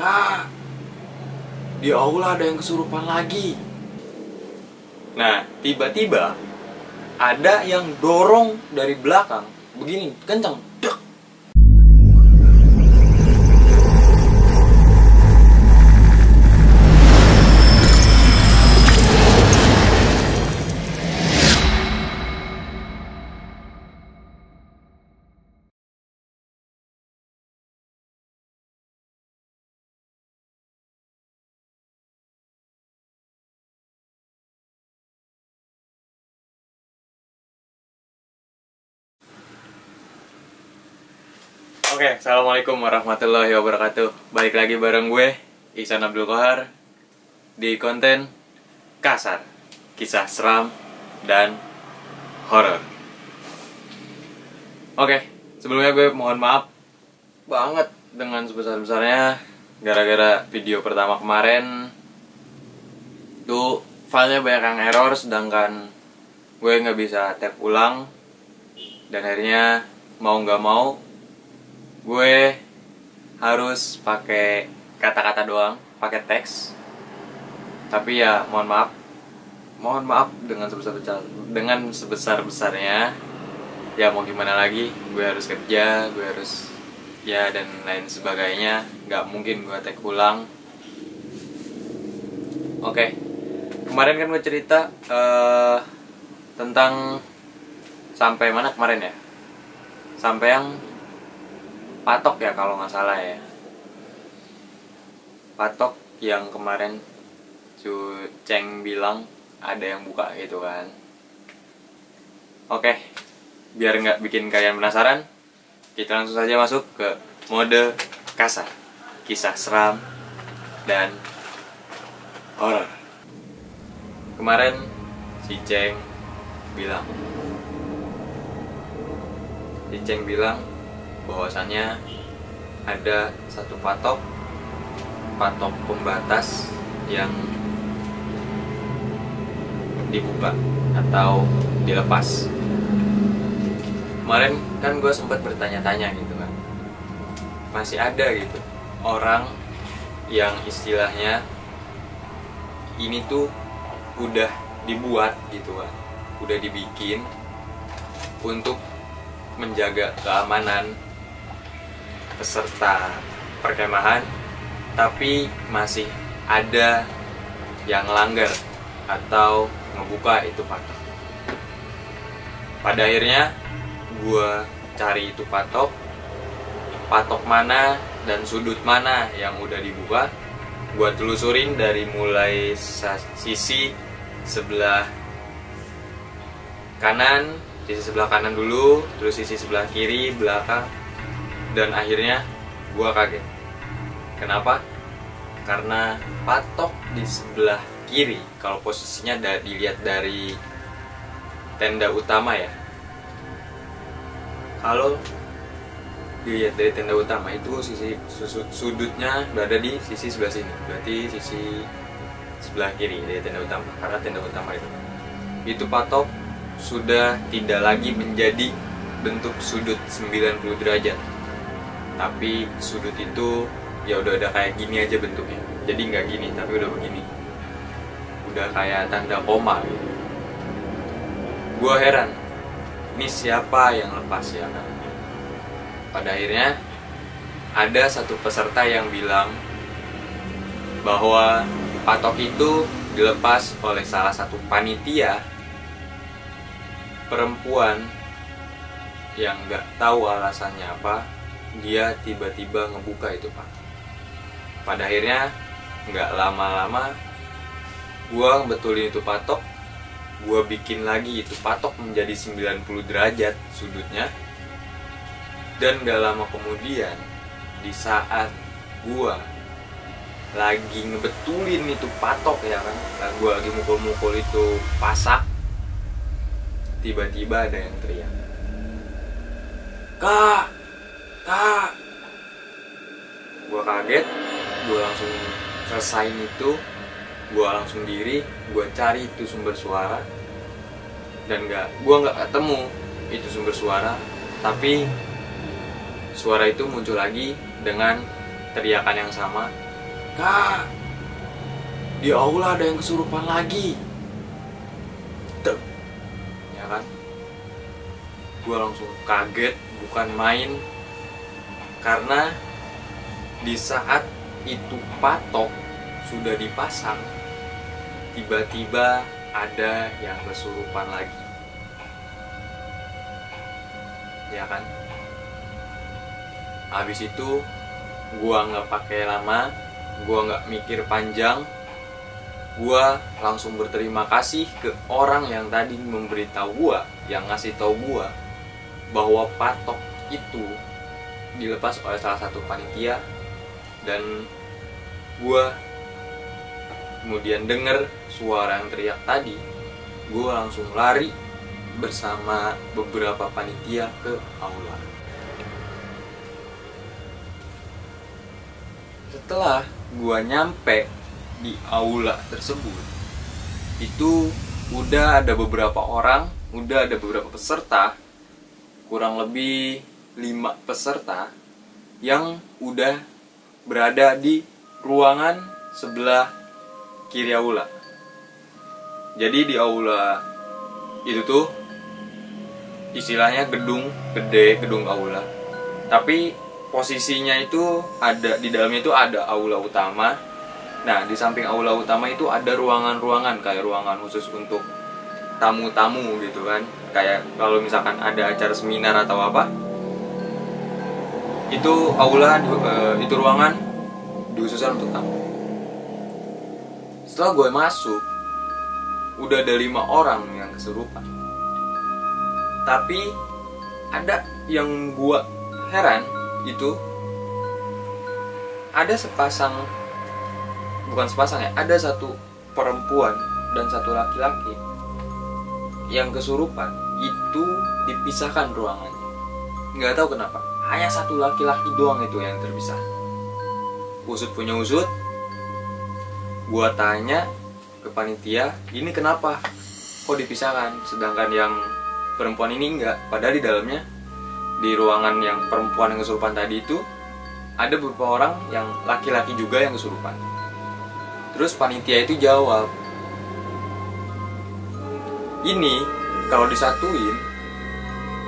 Kak, di aula ada yang kesurupan lagi. Nah, tiba-tiba ada yang dorong dari belakang, begini, kencang. Dek. Oke, assalamualaikum warahmatullahi wabarakatuh. Balik lagi bareng gue, Ihsan Abdul Qahar, di konten kasar, kisah seram dan horor. Oke, sebelumnya gue mohon maaf banget dengan sebesar-besarnya gara-gara video pertama kemarin tuh filenya banyak yang error, sedangkan gue nggak bisa tag ulang, dan akhirnya mau nggak mau gue harus pakai kata-kata doang, pakai teks. Tapi ya mohon maaf dengan sebesar-besarnya. Ya mau gimana lagi, gue harus kerja, gue harus ya dan lain sebagainya, nggak mungkin gue tag ulang. Oke, kemarin kan gue cerita tentang sampai mana kemarin ya? Sampai yang patok ya kalau nggak salah ya. Patok yang kemarin Ceng bilang ada yang buka gitu kan. Oke, biar nggak bikin kalian penasaran, kita langsung saja masuk ke mode kasar, kisah seram dan horor. Kemarin si Ceng bilang bahwasannya ada satu patok pembatas yang dibuka atau dilepas. Kemarin kan gue sempat bertanya-tanya gitu kan, masih ada gitu orang yang istilahnya ini tuh udah dibuat gitu kan, udah dibikin untuk menjaga keamanan peserta perkemahan, tapi masih ada yang langgar atau ngebuka itu patok. Pada akhirnya gue cari itu patok mana dan sudut mana yang udah dibuka. Gue telusurin dari mulai sisi sebelah kanan, sisi sebelah kanan dulu, terus sisi sebelah kiri, belakang, dan akhirnya gua kaget. Kenapa? Karena patok di sebelah kiri, kalau posisinya dilihat dari tenda utama ya, kalau dilihat dari tenda utama itu sisi sudutnya berada di sisi sebelah sini, berarti sisi sebelah kiri dari tenda utama. Karena tenda utama itu patok sudah tidak lagi menjadi bentuk sudut 90 derajat, tapi sudut itu ya udah ada kayak gini aja bentuknya. Jadi nggak gini, tapi udah begini, udah kayak tanda koma gitu. Gua heran, ini siapa yang lepas ya kan? Pada akhirnya ada satu peserta yang bilang bahwa patok itu dilepas oleh salah satu panitia perempuan yang nggak tahu alasannya apa. Dia tiba-tiba ngebuka itu patok. Pada akhirnya nggak lama-lama gua ngebetulin itu patok, gua bikin lagi itu patok menjadi 90 derajat sudutnya. Dan gak lama kemudian, di saat gua lagi ngebetulin itu patok ya kan, gua lagi mukul-mukul itu pasak, tiba-tiba ada yang teriak, Kak! Gua kaget, gua langsung selesain itu, gua langsung diri, gua cari itu sumber suara, dan gua nggak ketemu itu sumber suara, tapi suara itu muncul lagi dengan teriakan yang sama, "Kak, di aula ada yang kesurupan lagi." Tuh, ya kan? Gue langsung kaget, bukan main. Karena di saat itu patok sudah dipasang, tiba-tiba ada yang kesurupan lagi. Ya kan? Habis itu gua nggak pakai lama, gua nggak mikir panjang, gua langsung berterima kasih ke orang yang tadi memberitahu gua, yang ngasih tahu gua bahwa patok itu dilepas oleh salah satu panitia. Dan gua kemudian dengar suara yang teriak tadi. Gua langsung lari bersama beberapa panitia ke aula. Setelah gua nyampe di aula tersebut, itu udah ada beberapa orang, udah ada beberapa peserta, kurang lebih 5 peserta yang udah berada di ruangan sebelah kiri aula. Jadi di aula itu tuh istilahnya gedung gede, gedung aula. Tapi posisinya itu ada di dalamnya, itu ada aula utama. Nah, di samping aula utama itu ada ruangan-ruangan, kayak ruangan khusus untuk tamu-tamu gitu kan. Kayak kalau misalkan ada acara seminar atau apa, itu aula, itu ruangan dikhususkan untuk tamu. Setelah gue masuk, udah ada 5 orang yang kesurupan. Tapi ada yang gue heran, itu ada bukan sepasang ya, ada satu perempuan dan satu laki-laki yang kesurupan. Itu dipisahkan ruangannya, nggak tahu kenapa, hanya satu laki-laki doang itu yang terpisah. Usut punya usut, gua tanya ke panitia, ini kenapa kok dipisahkan, sedangkan yang perempuan ini enggak, padahal di dalamnya, di ruangan yang perempuan yang kesurupan tadi itu ada beberapa orang yang laki-laki juga yang kesurupan. Terus panitia itu jawab, ini kalau disatuin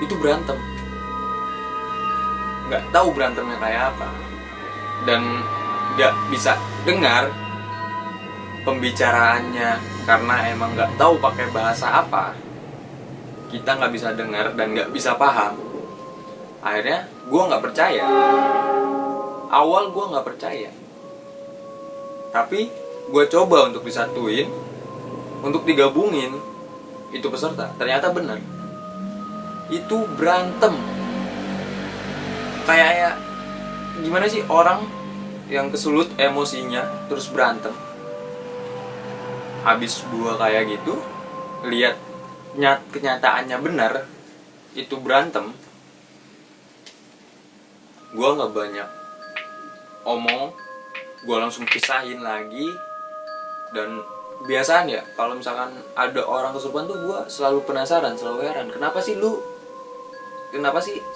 itu berantem. Nggak tahu berantemnya kayak apa, dan nggak bisa dengar pembicaraannya karena emang nggak tahu pakai bahasa apa. Kita nggak bisa dengar dan nggak bisa paham. Akhirnya gue nggak percaya. Awal gue nggak percaya, tapi gue coba untuk disatuin, untuk digabungin itu peserta. Ternyata benar, itu berantem. Kayak gimana sih orang yang kesulut emosinya terus berantem. Habis gue kayak gitu, lihat kenyataannya benar, itu berantem. Gue nggak banyak omong, gue langsung pisahin lagi. Dan biasaan ya, kalau misalkan ada orang kesurupan tuh gue selalu penasaran, selalu heran, kenapa sih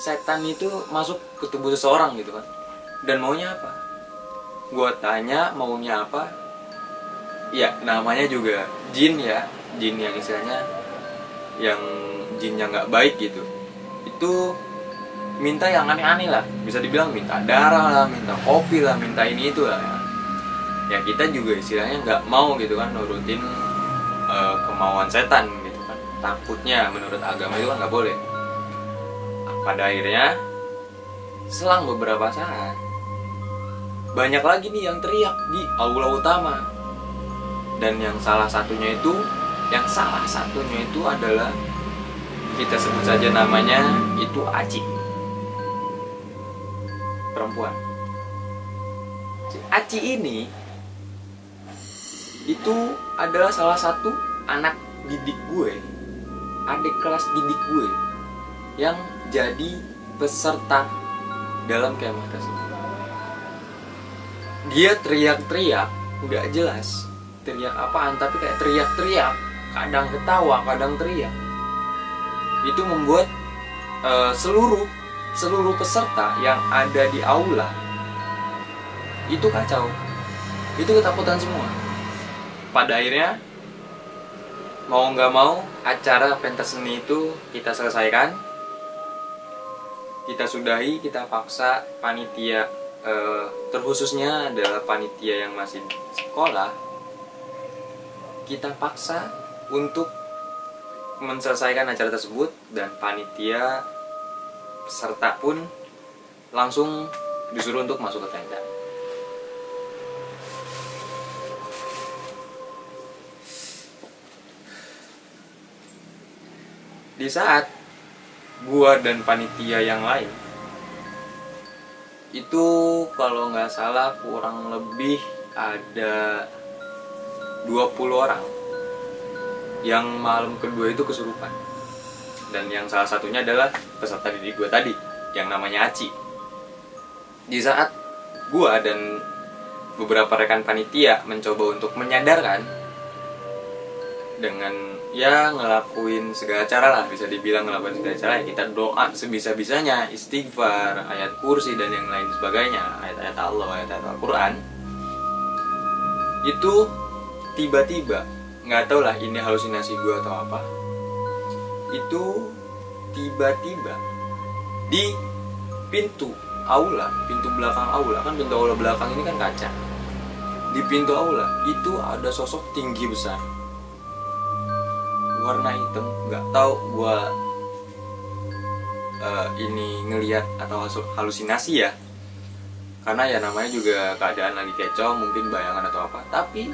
setan itu masuk ke tubuh seseorang gitu kan, dan maunya apa. Gue tanya maunya apa, ya namanya juga jin ya, jin yang istilahnya yang jinnya nggak baik gitu. Itu minta yang aneh-aneh lah, bisa dibilang minta darah lah, minta kopi lah, minta ini itu lah ya. Ya kita juga istilahnya nggak mau gitu kan, nurutin kemauan setan gitu kan, takutnya menurut agama itu kan nggak boleh. Pada akhirnya selang beberapa saat, banyak lagi nih yang teriak di aula utama. Dan yang salah satunya itu adalah, kita sebut saja namanya itu Aci, perempuan. Si Aci ini itu adalah salah satu anak didik gue, adik kelas didik gue, yang jadi peserta dalam kemah tersebut. Dia teriak-teriak, nggak jelas teriak apaan, tapi kayak teriak-teriak, kadang ketawa, kadang teriak. Itu membuat seluruh peserta yang ada di aula itu kacau. itu ketakutan semua. Pada akhirnya mau nggak mau acara pentas seni itu kita selesaikan, kita sudahi, kita paksa panitia, terkhususnya adalah panitia yang masih sekolah, kita paksa untuk menyelesaikan acara tersebut, dan panitia peserta pun langsung disuruh untuk masuk ke tenda. Di saat gua dan panitia yang lain itu kalau nggak salah kurang lebih ada 20 orang yang malam kedua itu kesurupan. Dan yang salah satunya adalah peserta didik gua tadi yang namanya Aci. Di saat gua dan beberapa rekan panitia mencoba untuk menyadarkan dengan ya ngelakuin segala cara lah, bisa dibilang ngelakuin segala cara, ya kita doa sebisa-bisanya, istighfar, ayat kursi dan yang lain sebagainya, ayat-ayat Allah, ayat-ayat Al-Quran. Itu tiba-tiba, nggak tau lah ini halusinasi gue atau apa, itu tiba-tiba di pintu aula, pintu belakang aula, kan pintu aula belakang ini kan kaca, di pintu aula itu ada sosok tinggi besar warna hitam. Nggak tahu gua ini ngelihat atau halusinasi ya, karena ya namanya juga keadaan lagi kecoh, mungkin bayangan atau apa. Tapi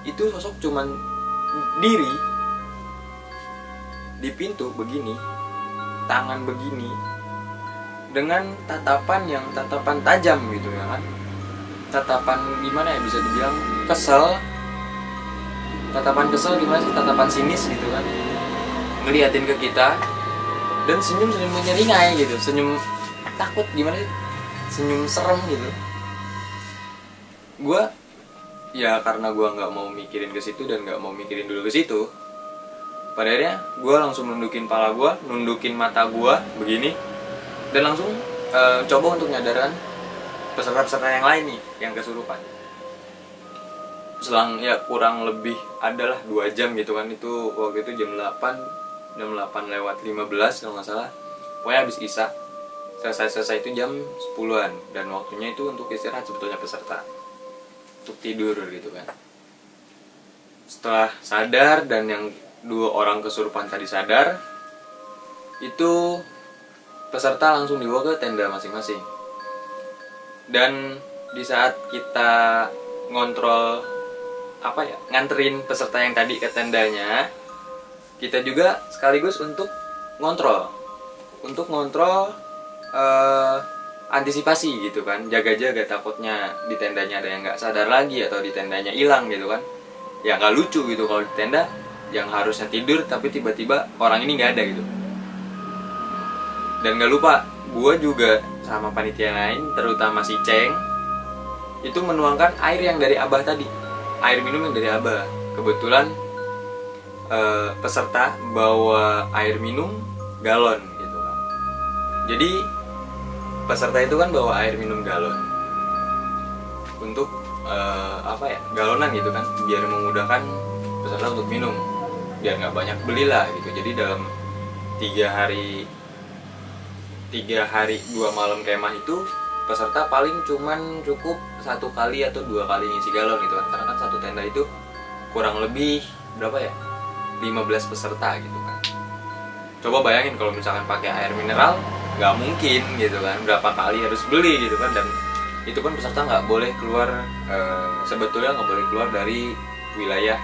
itu sosok cuman diri di pintu begini, tangan begini, dengan tatapan tajam gitu ya kan, tatapan gimana ya, bisa dibilang kesel. Tatapan kesel gimana sih, tatapan sinis gitu kan, ngeliatin ke kita, dan senyum menyeringai gitu, senyum takut gimana sih, senyum serem gitu. Gua ya karena gua nggak mau mikirin ke situ dan nggak mau mikirin dulu ke situ, pada akhirnya gua langsung nundukin pala gua, nundukin mata gua begini, dan langsung coba untuk nyadarkan peserta-peserta yang lain nih yang kesurupan. Selang ya kurang lebih adalah 2 jam gitu kan, itu waktu itu jam 8 lewat 15 kalau nggak salah, pokoknya habis isya. Selesai itu jam 10-an, dan waktunya itu untuk istirahat sebetulnya peserta, untuk tidur gitu kan. Setelah sadar dan yang 2 orang kesurupan tadi sadar, itu peserta langsung dibawa ke tenda masing-masing. Dan di saat kita ngontrol nganterin peserta yang tadi ke tendanya, kita juga sekaligus untuk ngontrol antisipasi gitu kan, jaga-jaga takutnya di tendanya ada yang nggak sadar lagi atau di tendanya hilang gitu kan. Ya nggak lucu gitu kalau di tenda yang harusnya tidur tapi tiba-tiba orang ini nggak ada gitu. Dan nggak lupa, gue juga sama panitia lain, terutama si Ceng, itu menuangkan air yang dari Abah tadi, air minum yang dari Abah. Kebetulan peserta bawa air minum galon gitu kan. Jadi peserta itu kan bawa air minum galon untuk galonan gitu kan, biar memudahkan peserta untuk minum, biar nggak banyak belilah gitu. Jadi dalam 3 hari 2 malam kemah itu peserta paling cuman cukup 1 kali atau 2 kali ngisi galon gitu kan, karena kan satu tenda itu kurang lebih berapa ya, 15 peserta gitu kan. Coba bayangin kalau misalkan pakai air mineral, nggak mungkin gitu kan, berapa kali harus beli gitu kan. Dan itu pun peserta nggak boleh keluar, sebetulnya nggak boleh keluar dari wilayah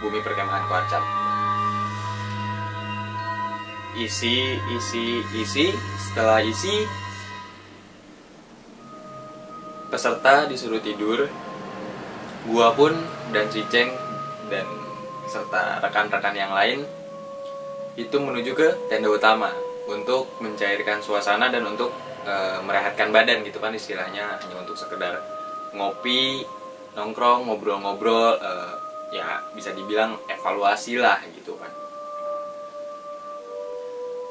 Bumi Perkemahan Koarcat. Isi. Setelah isi, peserta disuruh tidur. Gua pun dan si Ceng dan serta rekan-rekan yang lain itu menuju ke tenda utama untuk mencairkan suasana dan untuk merehatkan badan gitu kan, istilahnya hanya untuk sekedar ngopi, nongkrong, ngobrol-ngobrol, ya bisa dibilang evaluasi lah gitu kan.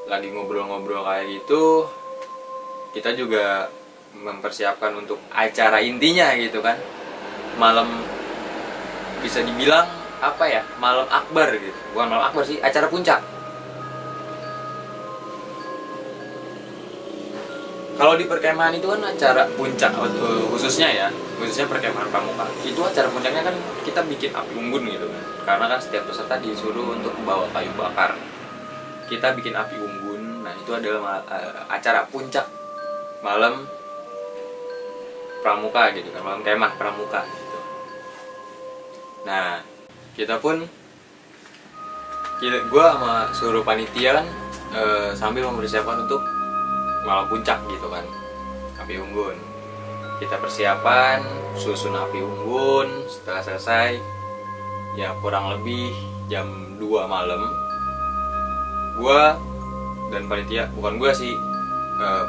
Lagi ngobrol-ngobrol kayak gitu, kita juga mempersiapkan untuk acara intinya gitu kan. malam, bisa dibilang apa ya, malam akbar gitu. Bukan malam akbar sih, acara puncak. Kalau di perkemahan itu kan acara puncak, khususnya perkemahan pramuka. Itu acara puncaknya kan kita bikin api unggun gitu kan. Karena kan setiap peserta disuruh untuk membawa kayu bakar. Kita bikin api unggun. Nah, itu adalah acara puncak malam pramuka gitu kan, malam kemah pramuka gitu. Nah, gue sama seluruh panitia kan sambil mempersiapkan untuk malam puncak gitu kan, api unggun. Kita persiapan, susun api unggun. Setelah selesai, ya kurang lebih jam 2 malam, gua dan panitia, bukan gua sih,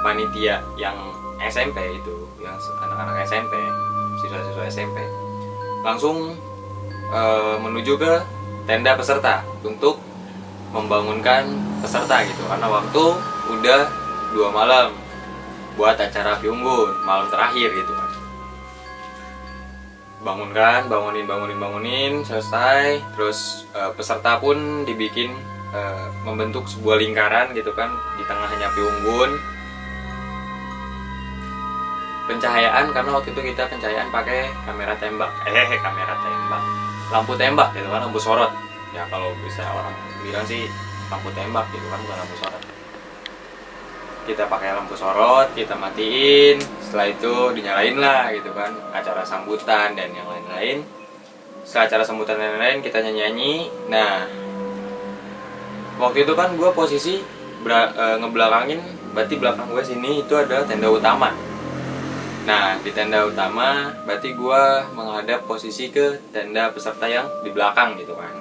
panitia yang SMP itu, yang anak-anak SMP, siswa-siswa SMP, langsung menuju ke tenda peserta untuk membangunkan peserta gitu, karena waktu udah 2 malam buat acara api unggun, malam terakhir gitu kan. Bangunin, selesai. Terus peserta pun dibikin membentuk sebuah lingkaran gitu kan, di tengahnya api unggun. Pencahayaan, karena waktu itu kita pencahayaan pakai kamera tembak, lampu tembak gitu kan, lampu sorot. Ya kalau bisa orang bilang sih lampu tembak gitu kan, bukan lampu sorot. Kita pakai lampu sorot, kita matiin, setelah itu dinyalain lah gitu kan, acara sambutan dan yang lain-lain. Setelah acara sambutan dan lain-lain, kita nyanyi. Nah, waktu itu kan gue posisi ngebelakangin, berarti belakang gue sini itu ada tenda utama. Nah, di tenda utama berarti gue menghadap posisi ke tenda peserta yang di belakang gitu kan.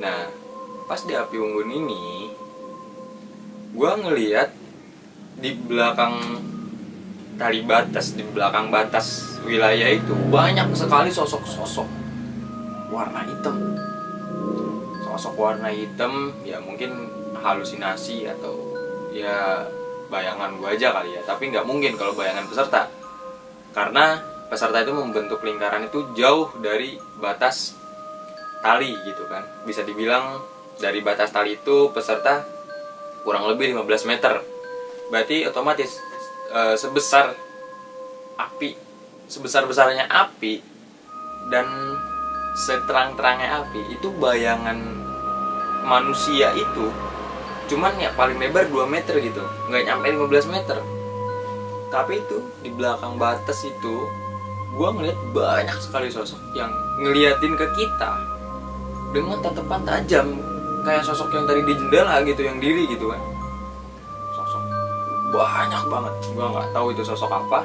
Nah, pas di api unggun ini, gue ngeliat di belakang tali batas, di belakang batas wilayah itu banyak sekali sosok-sosok warna hitam. Sosok warna hitam, ya mungkin halusinasi atau ya bayangan gue aja kali ya. Tapi nggak mungkin kalau bayangan peserta, karena peserta itu membentuk lingkaran itu jauh dari batas tali gitu kan. Bisa dibilang dari batas tali itu peserta kurang lebih 15 meter. Berarti otomatis sebesar-besarnya api dan seterang-terangnya api, itu bayangan manusia itu cuman ya paling lebar 2 meter gitu, nggak nyampe 15 meter. Tapi itu di belakang batas itu gua ngeliat banyak sekali sosok yang ngeliatin ke kita dengan tatapan tajam, kayak sosok yang tadi di jendela gitu, yang diri gitu kan. Sosok banyak banget, gue nggak tahu itu sosok apa.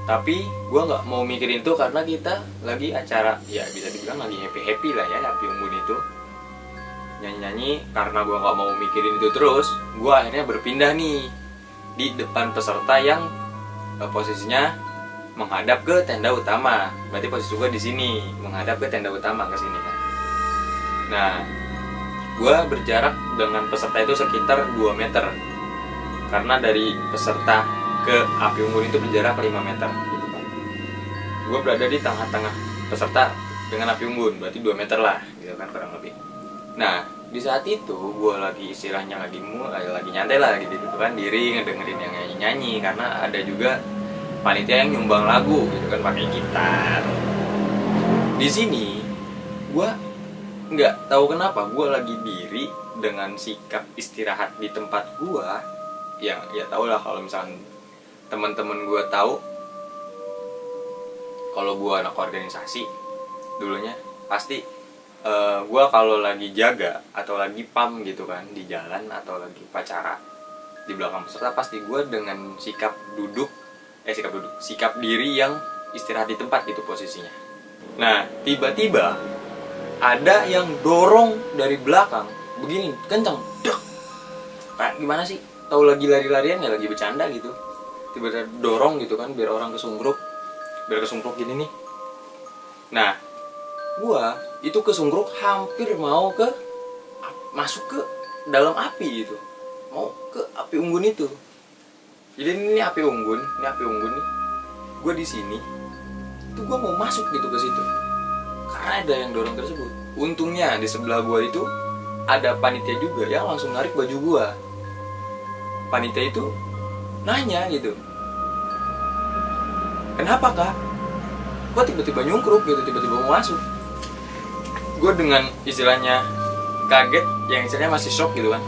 Tapi gue nggak mau mikirin itu karena kita lagi acara, ya bisa dibilang lagi happy lah ya, api unggun itu, nyanyi-nyanyi. Karena gue nggak mau mikirin itu terus, gue akhirnya berpindah nih di depan peserta yang posisinya menghadap ke tenda utama. Berarti posisi gue di sini menghadap ke tenda utama, ke sini kan. Nah, gue berjarak dengan peserta itu sekitar 2 meter. Karena dari peserta ke api unggun itu berjarak 5 meter gitu kan. Gue berada di tengah-tengah peserta dengan api unggun, berarti 2 meter lah gitu kan kurang lebih. Nah, di saat itu gue lagi istilahnya lagi nyantai lah gitu kan, diri ngedengerin yang nyanyi-nyanyi. Karena ada juga panitia yang nyumbang lagu gitu kan, pakai gitar. Di sini gue nggak tahu kenapa gue lagi diri dengan sikap istirahat di tempat gue. Ya tau lah kalau misalnya teman-teman gue tahu kalau gue anak organisasi dulunya, pasti gue kalau lagi jaga atau lagi pam gitu kan di jalan atau lagi upacara di belakang peserta, pasti gue dengan sikap diri yang istirahat di tempat gitu posisinya. Nah, tiba-tiba ada yang dorong dari belakang begini kenceng, dek. Kayak gimana sih, tahu lagi lari-larian ya, lagi bercanda gitu, tiba-tiba dorong gitu kan, biar kesungkruk gini nih. Nah, gua itu kesungkruk hampir mau masuk ke dalam api gitu, mau ke api unggun itu. Jadi ini api unggun nih. gue di sini itu gue mau masuk gitu ke situ karena ada yang dorong tersebut. Untungnya di sebelah gue itu ada panitia juga yang langsung narik baju gue. Panitia itu nanya gitu, kenapa kak? Gue tiba-tiba nyungkruk gitu, tiba-tiba mau masuk. Gue dengan istilahnya kaget, yang istilahnya masih shock gitu kan.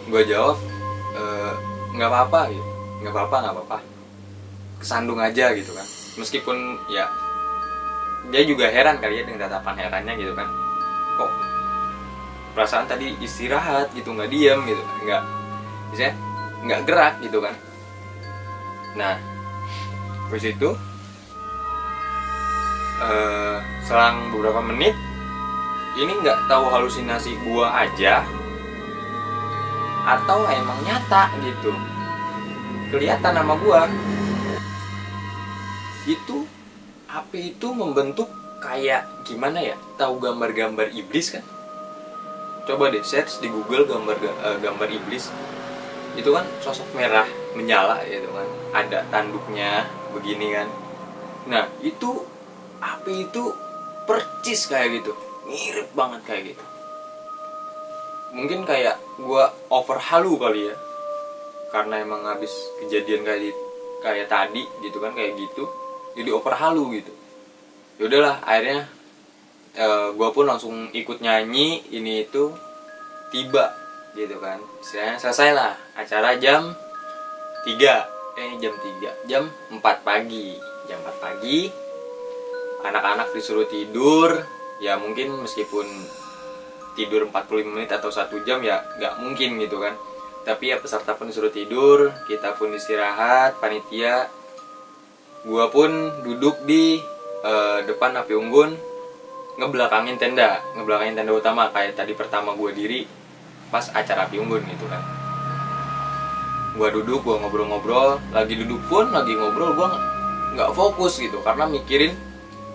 Gue jawab, nggak apa-apa gitu, nggak apa-apa, kesandung aja gitu kan. Meskipun ya dia juga heran kali ya dengan tatapan herannya gitu kan. Kok perasaan tadi istirahat gitu, nggak diam gitu, misalnya nggak gerak gitu kan. Nah, terus itu selang beberapa menit, ini nggak tahu halusinasi gua aja atau emang nyata gitu, kelihatan nama gua itu api itu membentuk kayak gimana ya, tahu gambar-gambar iblis kan? Coba deh search di Google gambar iblis. Itu kan sosok merah menyala gitu kan, ada tanduknya begini kan. Nah itu api itu percis kayak gitu, mirip banget kayak gitu. Mungkin kayak gua over halu kali ya, karena emang habis kejadian kayak tadi gitu kan, kayak gitu, jadi over halu gitu. Yaudahlah, akhirnya gua pun langsung ikut nyanyi ini itu, tiba gitu kan. Selesai lah acara jam 4 pagi. Jam 4 pagi anak-anak disuruh tidur. Ya mungkin meskipun tidur 45 menit atau 1 jam ya nggak mungkin gitu kan. Tapi ya peserta pun disuruh tidur, kita pun istirahat, panitia. Gua pun duduk di depan api unggun, ngebelakangin tenda utama kayak tadi pertama gua diri pas acara api unggun gitu kan. Gua duduk, gua ngobrol-ngobrol, lagi duduk pun lagi ngobrol, gua nggak fokus gitu karena mikirin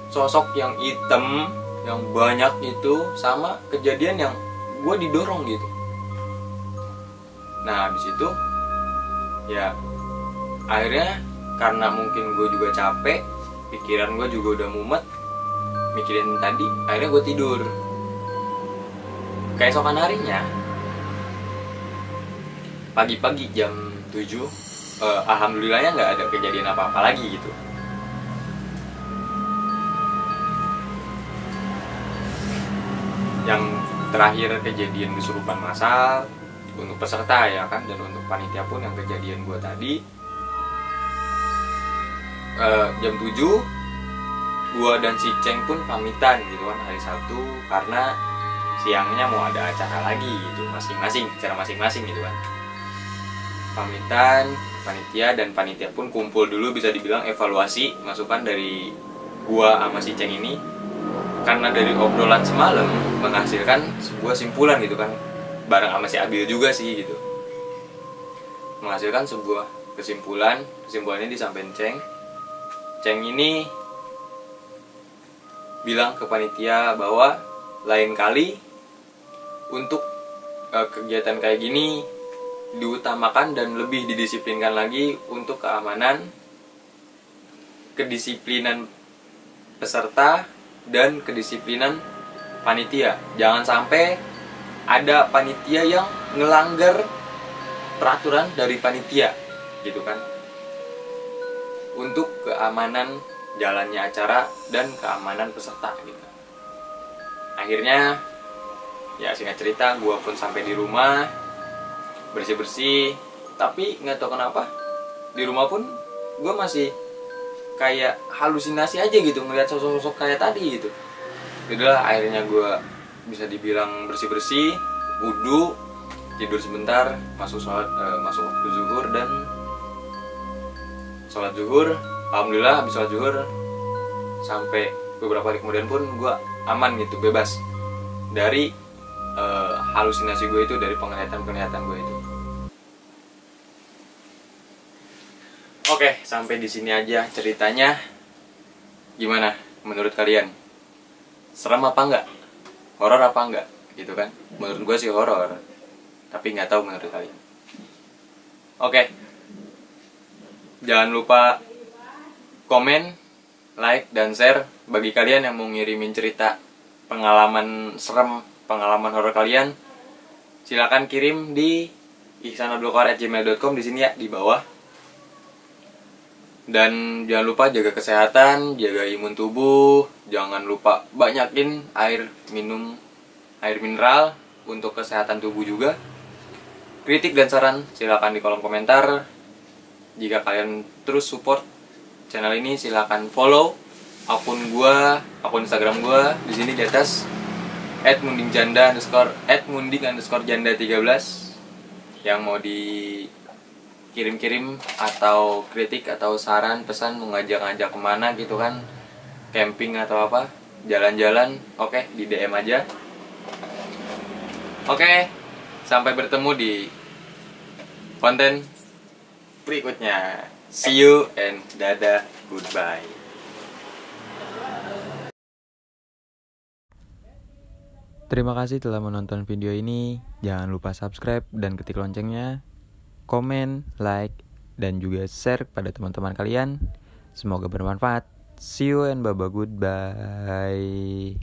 sosok yang hitam yang banyak itu sama kejadian yang gue didorong gitu. Nah habis itu ya akhirnya karena mungkin gue juga capek, pikiran gue juga udah mumet mikirin tadi, akhirnya gue tidur. Keesokan harinya pagi-pagi jam 7, alhamdulillahnya nggak ada kejadian apa-apa lagi gitu. Yang terakhir kejadian kesurupan massal untuk peserta ya kan, dan untuk panitia pun yang kejadian gue tadi jam 7 gue dan si Ceng pun pamitan gitu kan hari Sabtu, karena siangnya mau ada acara lagi gitu, acara masing-masing gitu kan. Pamitan panitia, dan panitia pun kumpul dulu, bisa dibilang evaluasi masukan dari gue sama si Ceng ini, karena dari obrolan semalam menghasilkan sebuah simpulan gitu kan, bareng sama si Abil juga sih gitu, menghasilkan sebuah kesimpulannya disampaikan Ceng ini bilang ke panitia bahwa lain kali untuk kegiatan kayak gini diutamakan dan lebih didisiplinkan lagi untuk keamanan, kedisiplinan peserta dan kedisiplinan panitia. Jangan sampai ada panitia yang ngelanggar peraturan dari panitia gitu kan, untuk keamanan jalannya acara dan keamanan peserta gitu. Akhirnya ya singkat cerita, gue pun sampai di rumah bersih-bersih, tapi nggak tahu kenapa di rumah pun gue masih kayak halusinasi aja gitu, ngeliat sosok-sosok kayak tadi gitu. Yaudah akhirnya gue bisa dibilang bersih-bersih, wudu, tidur sebentar, masuk waktu zuhur, dan sholat zuhur. Alhamdulillah habis sholat zuhur sampai beberapa hari kemudian pun gue aman gitu, bebas dari halusinasi gue itu, dari penglihatan gue itu. Oke, sampai di sini aja ceritanya. Gimana menurut kalian? Serem apa enggak? Horor apa enggak? Gitu kan? Menurut gue sih horor, tapi nggak tahu menurut kalian. Oke, jangan lupa komen, like, dan share. Bagi kalian yang mau ngirimin cerita pengalaman serem, pengalaman horor kalian, silakan kirim di ihsanabdulqahar@gmail.com di sini ya, di bawah. Dan jangan lupa jaga kesehatan, jaga imun tubuh, jangan lupa banyakin air minum, air mineral untuk kesehatan tubuh juga. Kritik dan saran silakan di kolom komentar. Jika kalian terus support channel ini, silakan follow akun Instagram gua di sini di atas @mundingjanda_janda13 yang mau dikirim-kirim atau kritik atau saran, pesan, mau ngajak-ngajak kemana gitu kan, camping atau apa, jalan-jalan, oke, di DM aja. Oke, sampai bertemu di konten berikutnya. See you and dadah, goodbye. Terima kasih telah menonton video ini. Jangan lupa subscribe dan ketik loncengnya, komen, like, dan juga share pada teman-teman kalian. Semoga bermanfaat. See you and bye-bye, goodbye.